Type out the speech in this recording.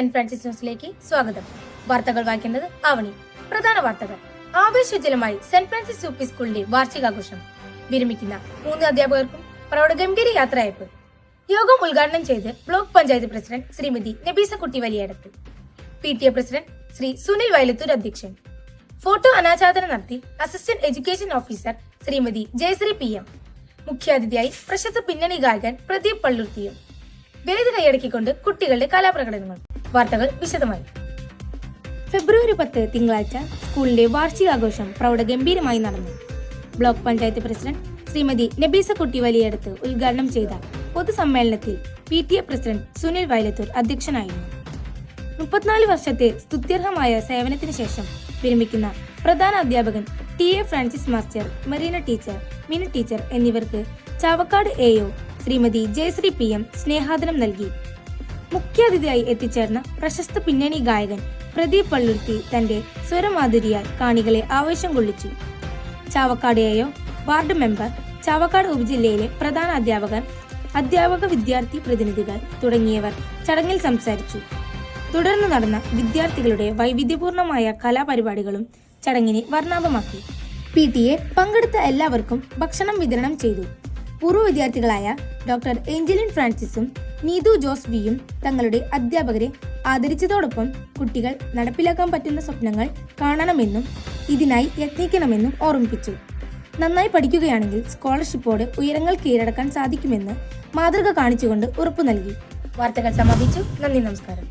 Saint Francis ന്യൂസിലേക്ക് സ്വാഗതം. വാർത്തകൾ വായിക്കുന്നത് ആവണി. പ്രധാന വാർത്തകൾ. ആവേശോജ്വലമായി സെന്റ് ഫ്രാൻസിസ് യു.പി. സ്കൂളിന്റെ വാർഷികാഘോഷം. വിരമിക്കുന്ന 3 അധ്യാപകർക്കും പ്രൗഢഗംഭീര യാത്രയയപ്പ്. യോഗം ഉദ്ഘാടനം ചെയ്ത് block panchayat president Shrimati Nabeesakutty Valiyadath. PTA president Shri Sunil Vayalathur അധ്യക്ഷൻ. ഫോട്ടോ അനാച്ഛാദനം നടത്തി assistant education officer Shrimati Jayashree PM. മുഖ്യാതിഥിയായി പ്രശസ്ത പിന്നണി ഗായകൻ പ്രദീപ് പള്ളുർത്തിയും. വേദി കൈയടക്കിക്കൊണ്ട് കുട്ടികളുടെ കലാപ്രകടനങ്ങൾ. വാർത്തകൾ വിശദമായി. ഫെബ്രുവരി 10 തിങ്കളാഴ്ച സ്കൂളിന്റെ വാർഷികാഘോഷം പ്രൗഢഗംഭീരമായി നടന്നു. ബ്ലോക്ക് പഞ്ചായത്ത് പ്രസിഡന്റ് ശ്രീമതി നബീസക്കുട്ടി വലിയടത്ത് ഉദ്ഘാടനം ചെയ്ത പൊതുസമ്മേളനത്തിൽ PTA പ്രസിഡന്റ് സുനിൽ വയലത്തൂർ അധ്യക്ഷനായിരുന്നു. 34 വർഷത്തെ സ്തുത്യർഹമായ സേവനത്തിന് ശേഷം വിരമിക്കുന്ന പ്രധാന അധ്യാപകൻ TA Francis master, Marina teacher, mini teacher എന്നിവർക്ക് ചാവക്കാട് AO ശ്രീമതി ജയശ്രീ PM സ്നേഹാദരം നൽകി. മുഖ്യാതിഥിയായി എത്തിച്ചേർന്ന പ്രശസ്ത പിന്നണി ഗായകൻ പ്രദീപ് പള്ളുർത്തി തന്റെ സ്വരമാധുരിയാൽ കാണികളെ ആവേശം കൊള്ളിച്ചു. Chavakkad AO, ward member, Chavakkad ഉപജില്ലയിലെ പ്രധാന അധ്യാപകർ, അധ്യാപക വിദ്യാർത്ഥി പ്രതിനിധികൾ തുടങ്ങിയവർ ചടങ്ങിൽ സംസാരിച്ചു. തുടർന്ന് നടന്ന വിദ്യാർത്ഥികളുടെ വൈവിധ്യപൂർണമായ കലാപരിപാടികളും ചടങ്ങിനെ വർണ്ണാഭമാക്കി. PTA പങ്കെടുത്ത എല്ലാവർക്കും ഭക്ഷണം വിതരണം ചെയ്തു. പൂർവ്വ വിദ്യാർത്ഥികളായ ഡോക്ടർ ഏഞ്ചലിൻ ഫ്രാൻസിസും നീതു ജോസ് വിയും തങ്ങളുടെ അധ്യാപകരെ ആദരിച്ചതോടൊപ്പം കുട്ടികൾ നടപ്പിലാക്കാൻ പറ്റുന്ന സ്വപ്നങ്ങൾ കാണണമെന്നും ഇതിനായി യത്നിക്കണമെന്നും ഓർമ്മിപ്പിച്ചു. നന്നായി പഠിക്കുകയാണെങ്കിൽ സ്കോളർഷിപ്പോടെ ഉയരങ്ങൾ കീഴടക്കാൻ സാധിക്കുമെന്ന് മാതൃക കാണിച്ചുകൊണ്ട് ഉറപ്പു നൽകി. വാർത്തകൾ സമാപിച്ചു. നന്ദി, നമസ്കാരം.